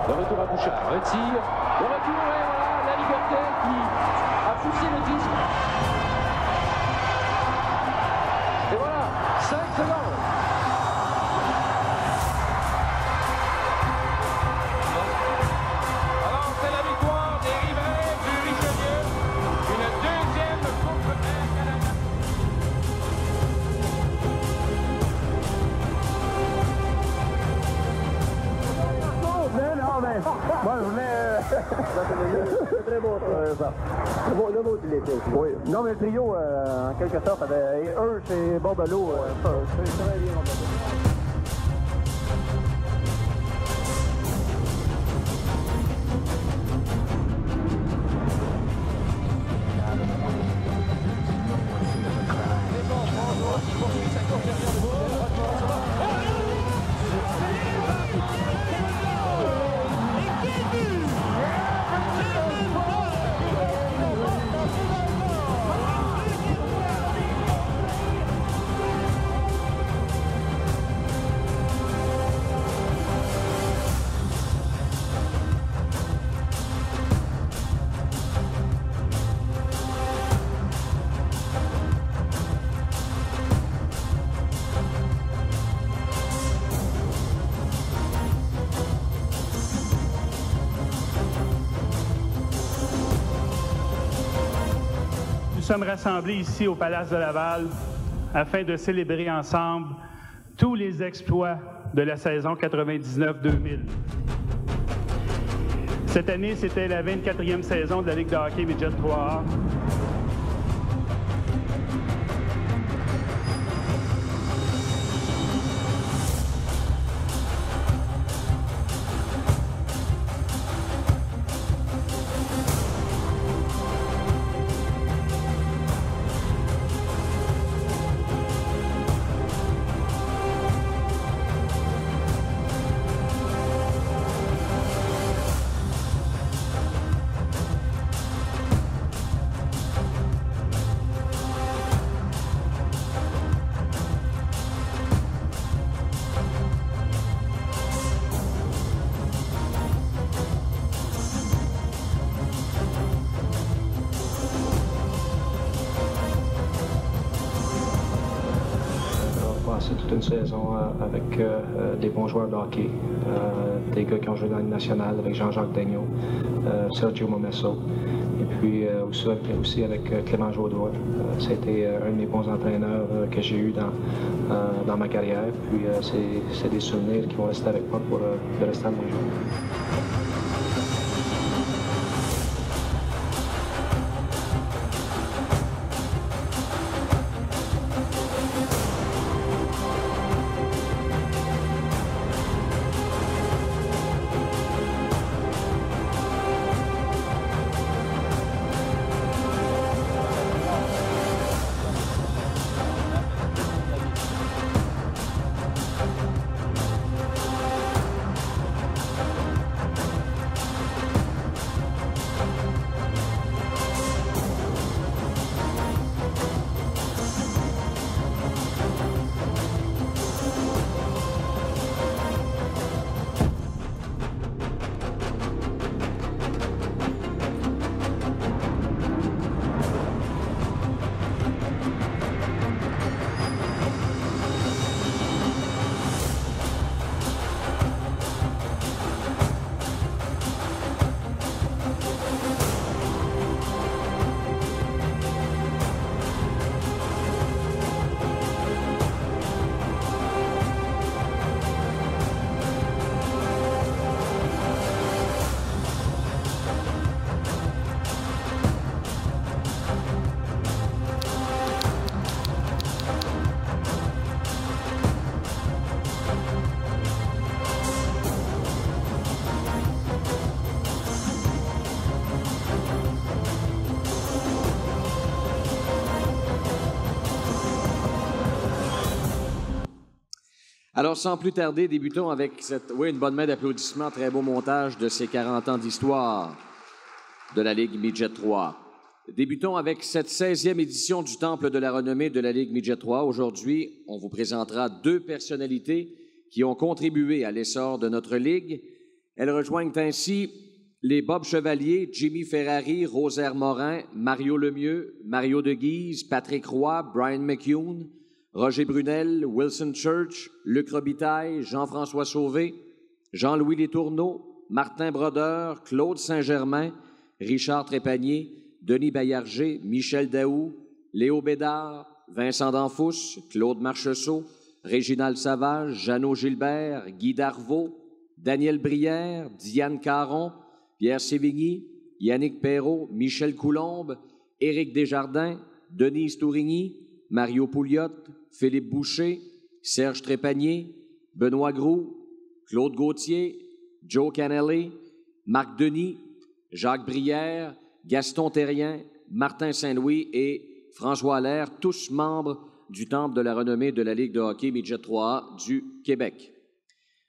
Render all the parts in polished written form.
Le retour à Bouchard, retire. Le retour, et voilà, la Liberté qui a poussé le disque. Et voilà, 5 secondes. Alors, c'est la victoire des Riverains du Richelieu. Une deuxième Coupe Air Canada. Non, mais moi, je voulais... C'est très beau, ça. Le beau, tu l'étais. Oui. Non, mais le trio, en quelque sorte, avait eux, c'est Bordelo. C'est très bien, Bordelo. Nous sommes rassemblés ici au Palace de Laval afin de célébrer ensemble tous les exploits de la saison 99-2000. Cette année, c'était la 24e saison de la Ligue de hockey Midget 3A. C'est toute une saison avec des bons joueurs de hockey, des gars qui ont joué dans la Ligue nationale avec Jean-Jacques Daigneault, Sergio Momesso, et puis aussi avec Clément Jaudois. Ça a été un de mes bons entraîneurs que j'ai eu dans ma carrière. Puis c'est des souvenirs qui vont rester avec moi pour le restant de mes jours. Alors, sans plus tarder, débutons avec une bonne main d'applaudissements, très beau montage de ces 40 ans d'histoire de la Ligue Midget 3. Débutons avec cette 16e édition du Temple de la renommée de la Ligue Midget 3. Aujourd'hui, on vous présentera deux personnalités qui ont contribué à l'essor de notre Ligue. Elles rejoignent ainsi les Bob Chevalier, Jimmy Ferrari, Rosaire Morin, Mario Lemieux, Mario de Guise, Patrick Roy, Brian McCune, Roger Brunel, Wilson Church, Luc Robitaille, Jean-François Sauvé, Jean-Louis Letourneau, Martin Brodeur, Claude Saint-Germain, Richard Trépanier, Denis Baillarger, Michel Daou, Léo Bédard, Vincent Danfousse, Claude Marchessault, Réginald Savage, Jeannot Gilbert, Guy Darvaux, Daniel Brière, Diane Caron, Pierre Sévigny, Yannick Perrault, Michel Coulombe, Éric Desjardins, Denise Tourigny, Mario Pouliot, Philippe Boucher, Serge Trépanier, Benoît Groux, Claude Gauthier, Joe Canelli, Marc Denis, Jacques Brière, Gaston Terrien, Martin Saint-Louis et François Allaire, tous membres du Temple de la renommée de la Ligue de hockey Midget 3A du Québec.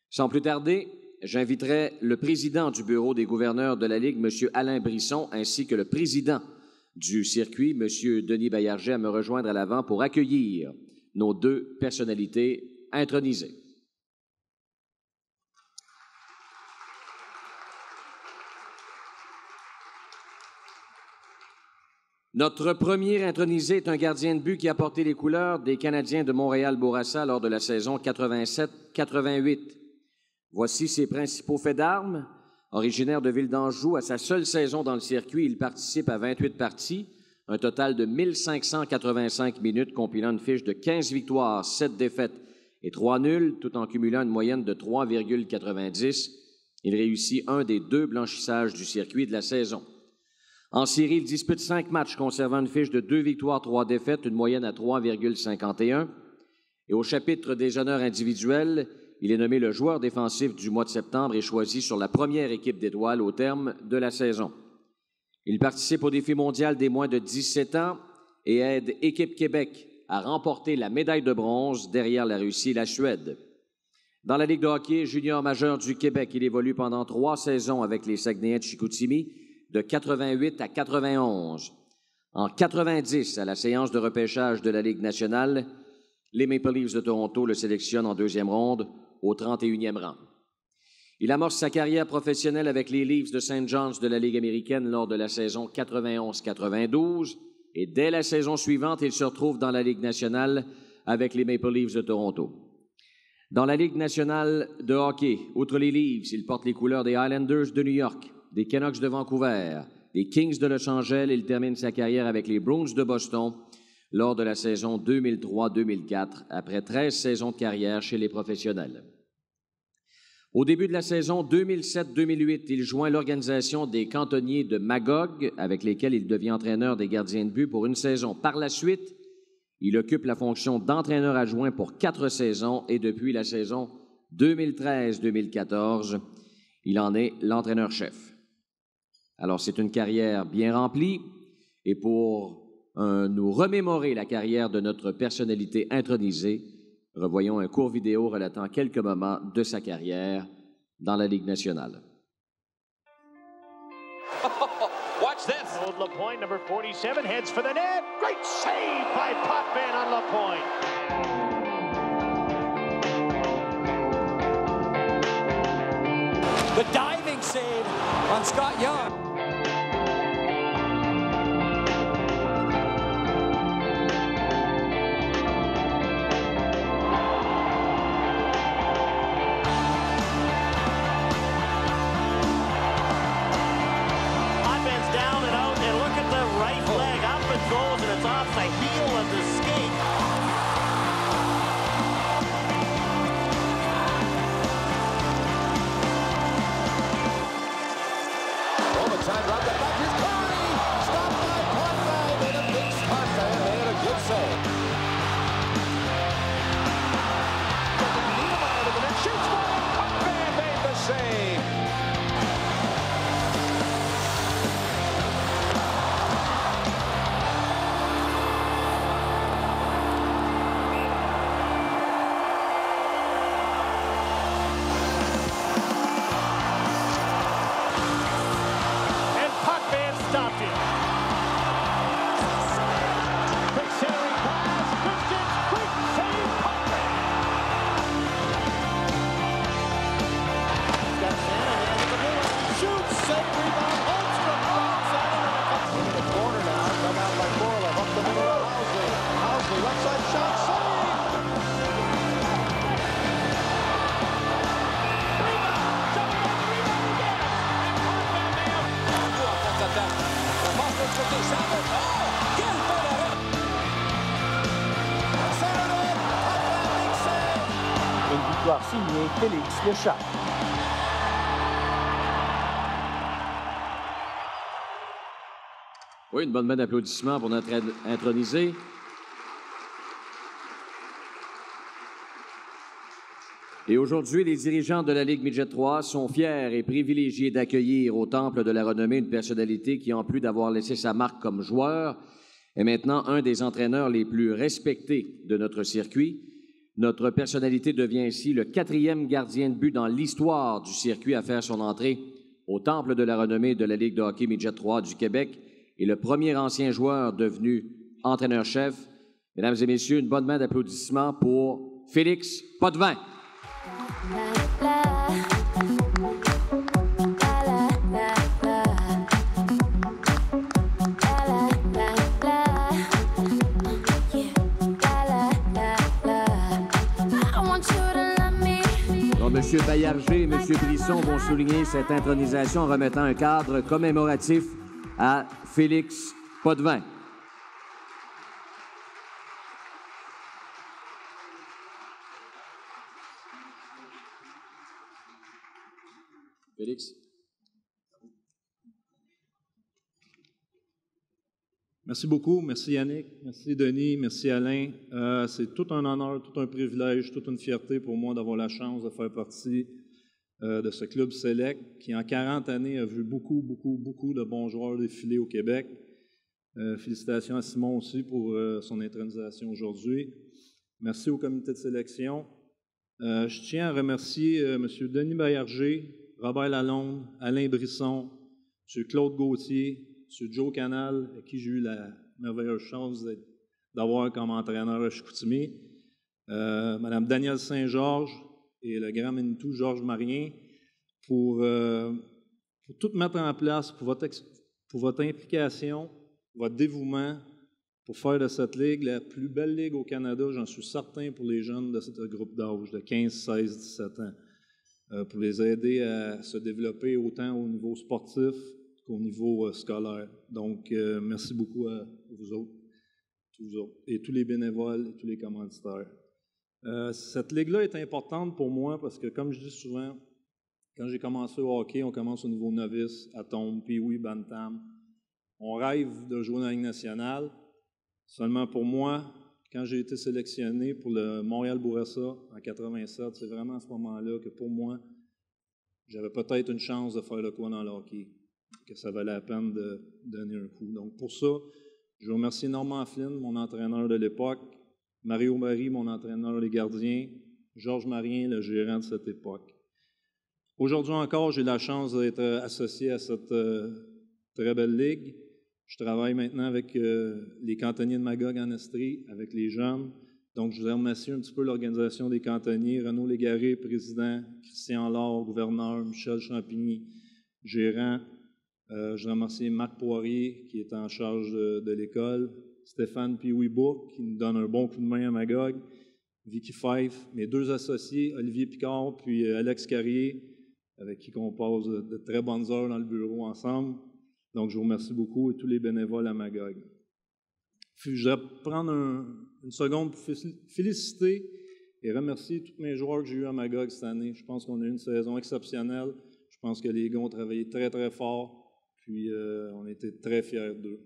Sans plus tarder, j'inviterai le président du Bureau des gouverneurs de la Ligue, M. Alain Brisson, ainsi que le président du circuit, M. Denis Baillarger, à me rejoindre à l'avant pour accueillir nos deux personnalités intronisées. Notre premier intronisé est un gardien de but qui a porté les couleurs des Canadiens de Montréal-Bourassa lors de la saison 87-88. Voici ses principaux faits d'armes. Originaire de Ville d'Anjou, à sa seule saison dans le circuit, il participe à 28 parties, un total de 1585 minutes, compilant une fiche de 15 victoires, 7 défaites et 3 nuls, tout en cumulant une moyenne de 3,90. Il réussit un des 2 blanchissages du circuit de la saison. En série, il dispute 5 matchs, conservant une fiche de 2 victoires, 3 défaites, une moyenne à 3,51. Et au chapitre des honneurs individuels, il est nommé le joueur défensif du mois de septembre et choisi sur la première équipe d'étoiles au terme de la saison. Il participe au défi mondial des moins de 17 ans et aide Équipe Québec à remporter la médaille de bronze derrière la Russie et la Suède. Dans la Ligue de hockey junior majeur du Québec, il évolue pendant 3 saisons avec les Saguenayens de Chicoutimi, de 88 à 91. En 90, à la séance de repêchage de la Ligue nationale, les Maple Leafs de Toronto le sélectionnent en 2e ronde au 31e rang. Il amorce sa carrière professionnelle avec les Leafs de St. John's de la Ligue américaine lors de la saison 91-92 et dès la saison suivante, il se retrouve dans la Ligue nationale avec les Maple Leafs de Toronto. Dans la Ligue nationale de hockey, outre les Leafs, il porte les couleurs des Islanders de New York, des Canucks de Vancouver, des Kings de Los Angeles. Il termine sa carrière avec les Bruins de Boston lors de la saison 2003-2004, après 13 saisons de carrière chez les professionnels. Au début de la saison 2007-2008, il joint l'organisation des cantonniers de Magog, avec lesquels il devient entraîneur des gardiens de but pour une saison. Par la suite, il occupe la fonction d'entraîneur adjoint pour 4 saisons et depuis la saison 2013-2014, il en est l'entraîneur-chef. Alors, c'est une carrière bien remplie et pour nous remémorer la carrière de notre personnalité intronisée, revoyons un court vidéo relatant quelques moments de sa carrière dans la Ligue nationale. Watch this. Old LaPointe, number 47, heads for the net. Great save by Potvin on LaPointe. The diving save on Scott Young. Canadien Félix Lechat. Oui, une bonne main d'applaudissements pour notre intronisé. Et aujourd'hui, les dirigeants de la Ligue Midget 3 sont fiers et privilégiés d'accueillir au Temple de la Renommée une personnalité qui, en plus d'avoir laissé sa marque comme joueur, est maintenant un des entraîneurs les plus respectés de notre circuit. Notre personnalité devient ainsi le 4e gardien de but dans l'histoire du circuit à faire son entrée au Temple de la Renommée de la Ligue de hockey Midget 3 du Québec et le premier ancien joueur devenu entraîneur-chef. Mesdames et messieurs, une bonne main d'applaudissements pour Félix Potvin. M. Baillarger et M. Brisson vont souligner cette intronisation en remettant un cadre commémoratif à Félix Potvin. Félix. Merci beaucoup. Merci Yannick. Merci Denis. Merci Alain. C'est tout un honneur, tout un privilège, toute une fierté pour moi d'avoir la chance de faire partie de ce club select qui, en 40 années, a vu beaucoup de bons joueurs défiler au Québec. Félicitations à Simon aussi pour son intronisation aujourd'hui. Merci au comité de sélection. Je tiens à remercier M. Denis Baillarger, Robert Lalonde, Alain Brisson, M. Claude Gauthier, M. Joe Canal, à qui j'ai eu la merveilleuse chance d'avoir comme entraîneur à Chicoutimi, Mme Danielle Saint-Georges et le grand Manitou Georges Marien pour tout mettre en place, pour votre implication, votre dévouement, pour faire de cette ligue la plus belle ligue au Canada, j'en suis certain, pour les jeunes de ce groupe d'âge, de 15, 16, 17 ans, pour les aider à se développer autant au niveau sportif qu'au niveau scolaire. Donc, merci beaucoup à vous autres, et tous les bénévoles et tous les commanditaires. Cette ligue-là est importante pour moi parce que, comme je dis souvent, quand j'ai commencé au hockey, on commence au niveau novice, atome, pee-wee, bantam. On rêve de jouer dans la Ligue nationale. Seulement pour moi, quand j'ai été sélectionné pour le Montréal-Bourassa en 87, c'est vraiment à ce moment-là que pour moi, j'avais peut-être une chance de faire le quoi dans le hockey, que ça valait la peine de donner un coup. Donc pour ça, je remercie Normand Flynn, mon entraîneur de l'époque, Mario Marie, mon entraîneur des gardiens, Georges Marien, le gérant de cette époque. Aujourd'hui encore, j'ai la chance d'être associé à cette très belle ligue. Je travaille maintenant avec les cantonniers de Magog en Estrie, avec les jeunes. Donc, je voudrais remercier un petit peu l'organisation des cantonniers, Renaud Légaré, président, Christian Laure, gouverneur, Michel Champigny, gérant. Je voudrais remercier Marc Poirier, qui est en charge de l'école, Stéphane Pioui-Bourque, qui nous donne un bon coup de main à Magog, Vicky Fife, mes deux associés, Olivier Picard puis Alex Carrier, avec qui on passe de très bonnes heures dans le bureau ensemble. Donc, je vous remercie beaucoup et tous les bénévoles à Magog. Puis, je voudrais prendre une seconde pour féliciter et remercier tous mes joueurs que j'ai eus à Magog cette année. Je pense qu'on a eu une saison exceptionnelle. Je pense que les gars ont travaillé très, très fort. Puis, on était très fiers d'eux.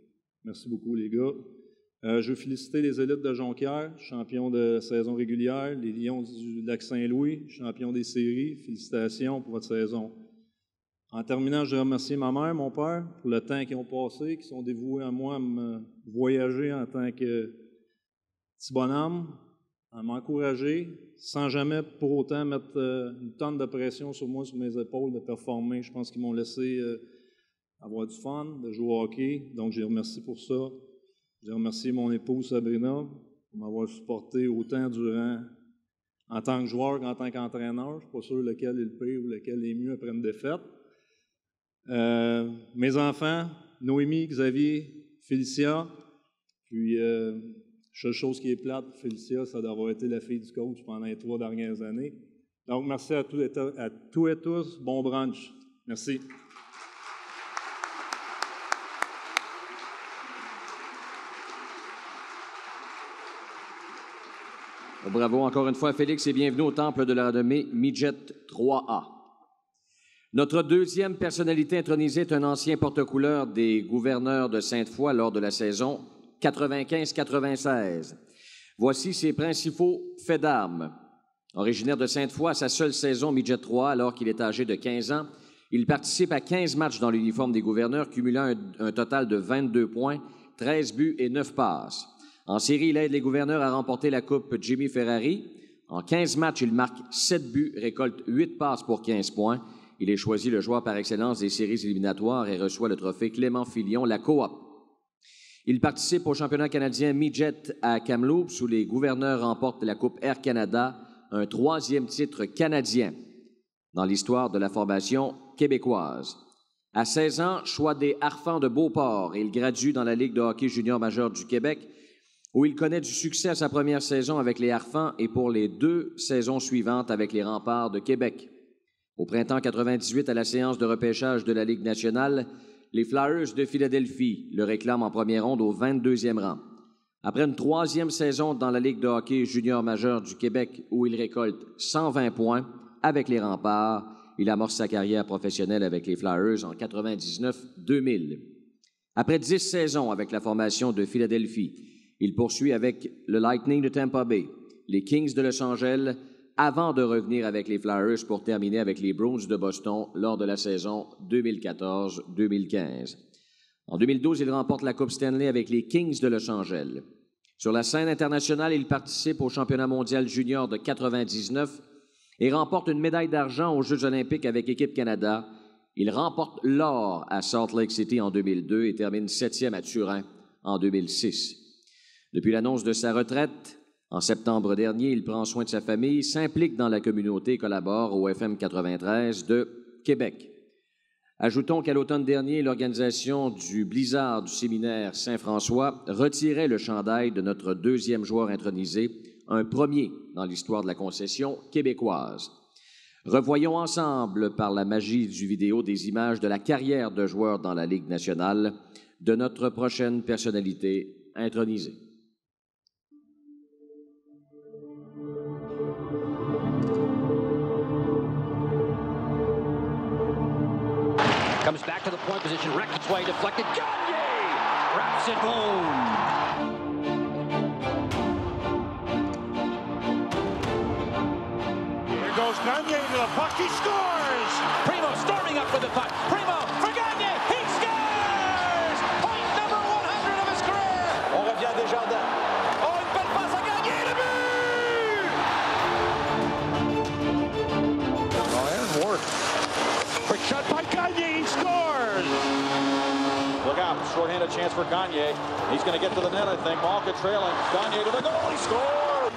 Merci beaucoup, les gars. Je veux féliciter les élites de Jonquière, champions de saison régulière, les Lions du Lac-Saint-Louis, champions des séries. Félicitations pour votre saison. En terminant, je veux remercier ma mère, mon père, pour le temps qu'ils ont passé, qui sont dévoués à moi, à me voyager en tant que petit bonhomme, à m'encourager, sans jamais pour autant mettre une tonne de pression sur moi, sur mes épaules, de performer. Je pense qu'ils m'ont laissé avoir du fun, de jouer au hockey. Donc, je les remercie pour ça. Je remercie mon épouse Sabrina pour m'avoir supporté autant en tant que joueur qu'en tant qu'entraîneur. Je ne suis pas sûr lequel est le pire ou lequel est mieux après une défaite. Mes enfants, Noémie, Xavier, Félicia. Puis, seule chose qui est plate pour Félicia, ça d'avoir été la fille du coach pendant les 3 dernières années. Donc, merci à tous et tous. Bon brunch. Merci. Bravo encore une fois, Félix, et bienvenue au temple de la renommée Midget 3A. Notre deuxième personnalité intronisée est un ancien porte-couleur des gouverneurs de Sainte-Foy lors de la saison 95-96. Voici ses principaux faits d'armes. Originaire de Sainte-Foy, à sa seule saison Midget 3A, alors qu'il est âgé de 15 ans, il participe à 15 matchs dans l'uniforme des gouverneurs, cumulant un total de 22 points, 13 buts et 9 passes. En série, il aide les gouverneurs à remporter la Coupe Jimmy Ferrari. En 15 matchs, il marque 7 buts, récolte 8 passes pour 15 points. Il est choisi le joueur par excellence des séries éliminatoires et reçoit le trophée Clément Filion, la Coop. Il participe au championnat canadien Midget à Kamloops, où les gouverneurs remportent la Coupe Air Canada, un 3e titre canadien dans l'histoire de la formation québécoise. À 16 ans, choix des Harfans de Beauport, et il gradue dans la Ligue de hockey junior majeur du Québec, où il connaît du succès à sa première saison avec les Harfans et pour les 2 saisons suivantes avec les Remparts de Québec. Au printemps 98, à la séance de repêchage de la Ligue nationale, les Flyers de Philadelphie le réclament en première ronde au 22e rang. Après une 3e saison dans la Ligue de hockey junior majeur du Québec, où il récolte 120 points avec les Remparts, il amorce sa carrière professionnelle avec les Flyers en 99-2000. Après 10 saisons avec la formation de Philadelphie, il poursuit avec le Lightning de Tampa Bay, les Kings de Los Angeles, avant de revenir avec les Flyers pour terminer avec les Bruins de Boston lors de la saison 2014-2015. En 2012, il remporte la Coupe Stanley avec les Kings de Los Angeles. Sur la scène internationale, il participe au championnat mondial junior de 99 et remporte une médaille d'argent aux Jeux olympiques avec Équipe Canada. Il remporte l'or à Salt Lake City en 2002 et termine 7e à Turin en 2006. Depuis l'annonce de sa retraite, en septembre dernier, il prend soin de sa famille, s'implique dans la communauté et collabore au FM 93 de Québec. Ajoutons qu'à l'automne dernier, l'organisation du Blizzard du séminaire Saint-François retirait le chandail de notre deuxième joueur intronisé, un premier dans l'histoire de la concession québécoise. Revoyons ensemble, par la magie du vidéo, des images de la carrière de joueur dans la Ligue nationale de notre prochaine personnalité intronisée. Comes back to the point position, Reckitt's way deflected. Gagne wraps it home. Here goes Gagne to the puck. He scores. Primo storming up with the puck. Primo for Gagne. He scores. Point number 100 of his career. On revient à Desjardins. Oh, une belle passe à Gagne. Le but. Ryan Ward. Quick shot by Gagne. He scores. Look out. Short-handed chance for Gagne. He's going to get to the net, I think. Malka trailing. Gagne to the goal. He scores.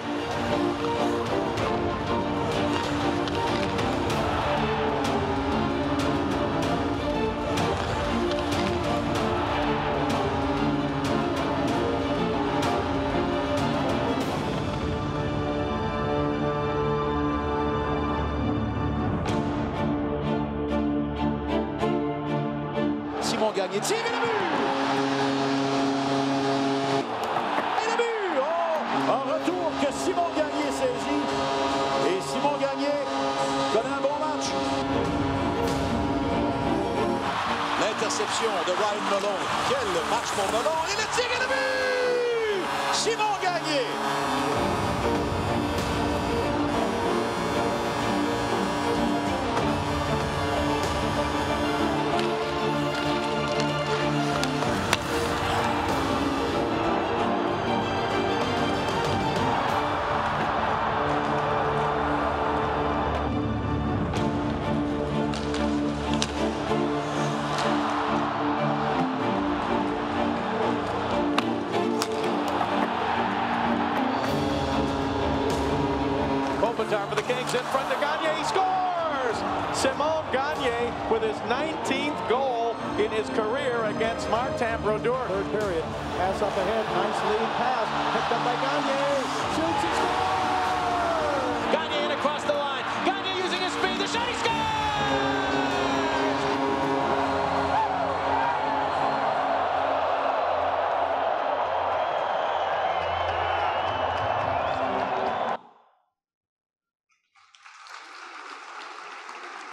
Simon Gagne tire et le but! Et le but! Oh! Un retour que Simon Gagne saisit. Et Simon Gagne connaît un bon match. L'interception de Ryan Malone. Quel match pour Malone! Et le tir et le but! Simon Gagne! Time for the Kings in front of Gagne. He scores! Simon Gagne with his 19th goal in his career against Martin Brodeur. Third period. Pass up ahead. Nice lead pass. Picked up by Gagne. Shoots and scores! Gagne in across the line. Gagne using his speed. The shot. He scores!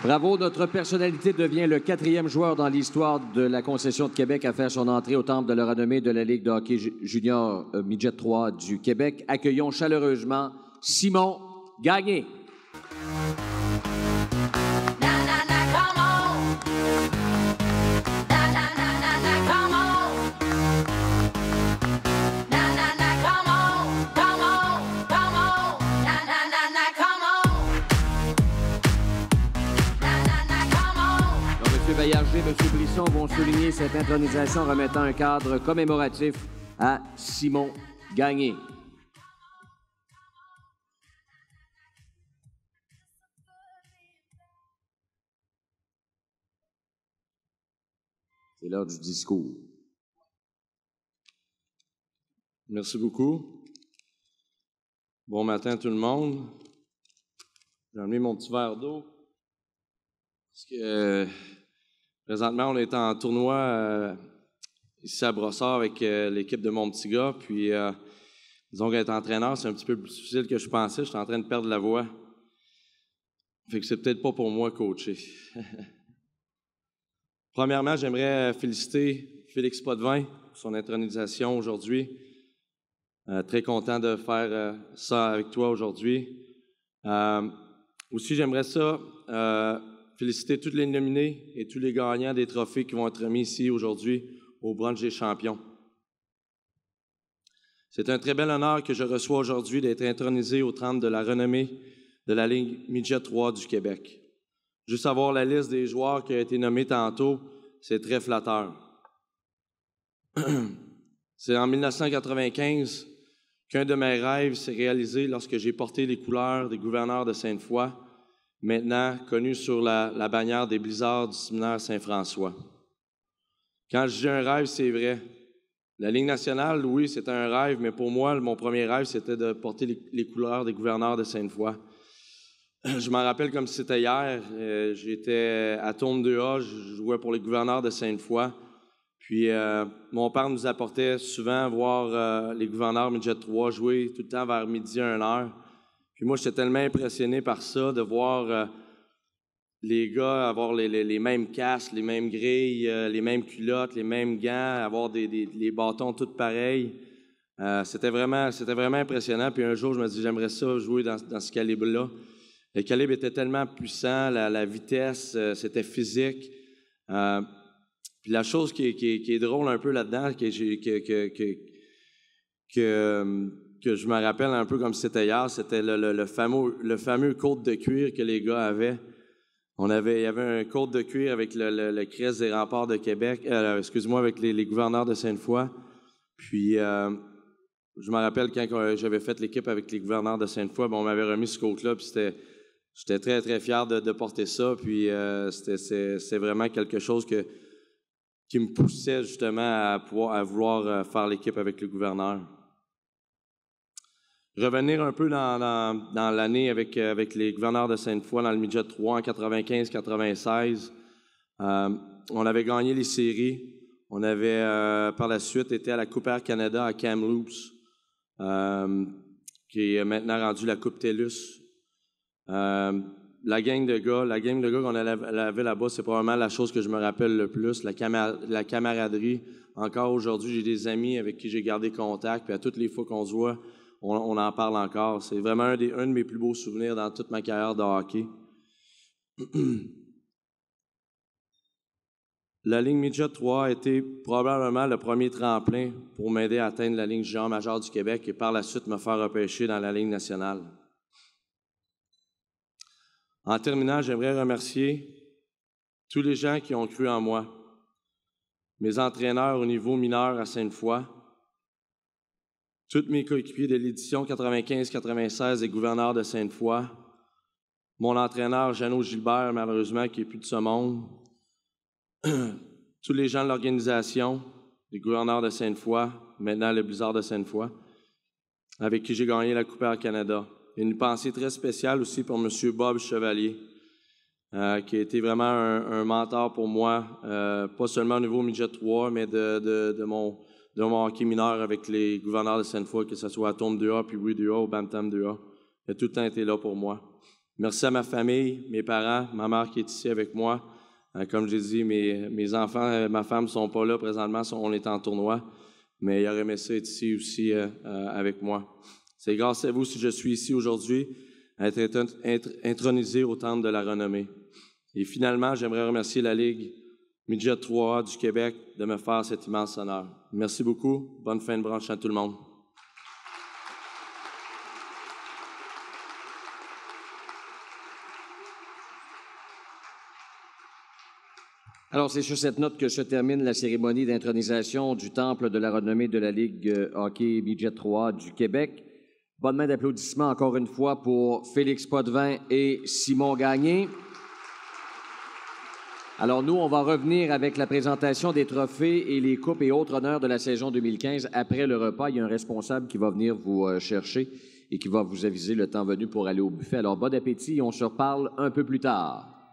Bravo, notre personnalité devient le 4e joueur dans l'histoire de la concession de Québec à faire son entrée au temple de la renommée de la Ligue de hockey junior Midget 3 du Québec. Accueillons chaleureusement Simon Gagné. Baillarger, M. Brisson vont souligner cette intronisation remettant un cadre commémoratif à Simon Gagné. C'est l'heure du discours. Merci beaucoup. Bon matin tout le monde. J'ai amené mon petit verre d'eau parce que présentement, on est en tournoi ici à Brossard avec l'équipe de mon petit gars. Puis, disons qu'être entraîneur, c'est un petit peu plus difficile que je pensais. Je suis en train de perdre la voix. Fait que c'est peut-être pas pour moi coacher. Premièrement, j'aimerais féliciter Félix Potvin pour son intronisation aujourd'hui. Très content de faire ça avec toi aujourd'hui. Aussi, j'aimerais ça féliciter tous les nominés et tous les gagnants des trophées qui vont être remis ici aujourd'hui au brunch des champions. C'est un très bel honneur que je reçois aujourd'hui d'être intronisé au temple de la renommée de la Ligue Midget 3 du Québec. Juste avoir la liste des joueurs qui a été nommés tantôt, c'est très flatteur. C'est en 1995 qu'un de mes rêves s'est réalisé lorsque j'ai porté les couleurs des gouverneurs de Sainte-Foy, maintenant connu sur la bannière des Blizzards du séminaire Saint-François. Quand je dis un rêve, c'est vrai. La Ligue nationale, oui, c'était un rêve, mais pour moi, mon premier rêve, c'était de porter les couleurs des gouverneurs de Sainte-Foy. Je m'en rappelle comme si c'était hier. J'étais à Tombe 2A, je jouais pour les gouverneurs de Sainte-Foy. Puis mon père nous apportait souvent voir les gouverneurs Midget 3 jouer tout le temps vers midi à 1h. Puis moi, j'étais tellement impressionné par ça, de voir les gars avoir les mêmes casques, les mêmes grilles, les mêmes culottes, les mêmes gants, avoir les bâtons tous pareils. C'était vraiment impressionnant. Puis un jour, je me dis, j'aimerais ça jouer dans ce calibre-là. Le calibre était tellement puissant, la vitesse, c'était physique. Puis la chose qui est drôle un peu là-dedans, que je me rappelle un peu comme si c'était hier, c'était le fameux côte de cuir que les gars avaient. Il y avait un côte de cuir avec le crest des remparts de Québec, avec les gouverneurs de Sainte-Foy. Puis, je me rappelle quand j'avais fait l'équipe avec les gouverneurs de Sainte-Foy, on m'avait remis ce côte-là, puis j'étais très, très fier de porter ça. Puis, c'est vraiment quelque chose qui me poussait justement à vouloir faire l'équipe avec le gouverneur. Revenir un peu dans l'année avec les gouverneurs de Sainte-Foy dans le Midget 3 en 95-96. On avait gagné les séries. On avait par la suite été à la Coupe Air Canada à Kamloops, qui est maintenant rendue la Coupe TELUS. La gang de gars qu'on avait là-bas, c'est probablement la chose que je me rappelle le plus, la camaraderie. Encore aujourd'hui, j'ai des amis avec qui j'ai gardé contact, puis à toutes les fois qu'on se voit, on en parle encore. C'est vraiment un de mes plus beaux souvenirs dans toute ma carrière de hockey. La Ligue Midget 3 a été probablement le premier tremplin pour m'aider à atteindre la Ligue junior majeure du Québec et par la suite me faire repêcher dans la Ligue nationale. En terminant, j'aimerais remercier tous les gens qui ont cru en moi, mes entraîneurs au niveau mineur à Sainte-Foy, tous mes coéquipiers de l'édition 95-96 des gouverneurs de Sainte-Foy, mon entraîneur Jeannot Gilbert, malheureusement, qui n'est plus de ce monde, tous les gens de l'organisation, les gouverneurs de Sainte-Foy, maintenant le Blizzard de Sainte-Foy, avec qui j'ai gagné la Coupe Air Canada. Une pensée très spéciale aussi pour M. Bob Chevalier, qui a été vraiment un mentor pour moi, pas seulement au niveau Midget 3, mais de mon hockey mineur avec les gouverneurs de Sainte-Foy, que ce soit à Tombe 2A, puis oui 2A ou Bantam 2A. Il a tout le temps été là pour moi. Merci à ma famille, mes parents, ma mère qui est ici avec moi. Comme j'ai dit, mes enfants, ma femme ne sont pas là présentement, on est en tournoi, mais ils auraient aimé ça être ici aussi avec moi. C'est grâce à vous si je suis ici aujourd'hui, à être intronisé au Temple de la renommée. Et finalement, j'aimerais remercier la Ligue Midget 3A du Québec de me faire cet immense honneur. Merci beaucoup. Bonne fin de branche à tout le monde. Alors, c'est sur cette note que se termine la cérémonie d'intronisation du Temple de la renommée de la Ligue Hockey Midget 3A du Québec. Bonne main d'applaudissements encore une fois pour Félix Potvin et Simon Gagné. Alors, nous, on va revenir avec la présentation des trophées et les coupes et autres honneurs de la saison 2015. Après le repas, il y a un responsable qui va venir vous chercher et qui va vous aviser le temps venu pour aller au buffet. Alors, bon appétit et on se reparle un peu plus tard.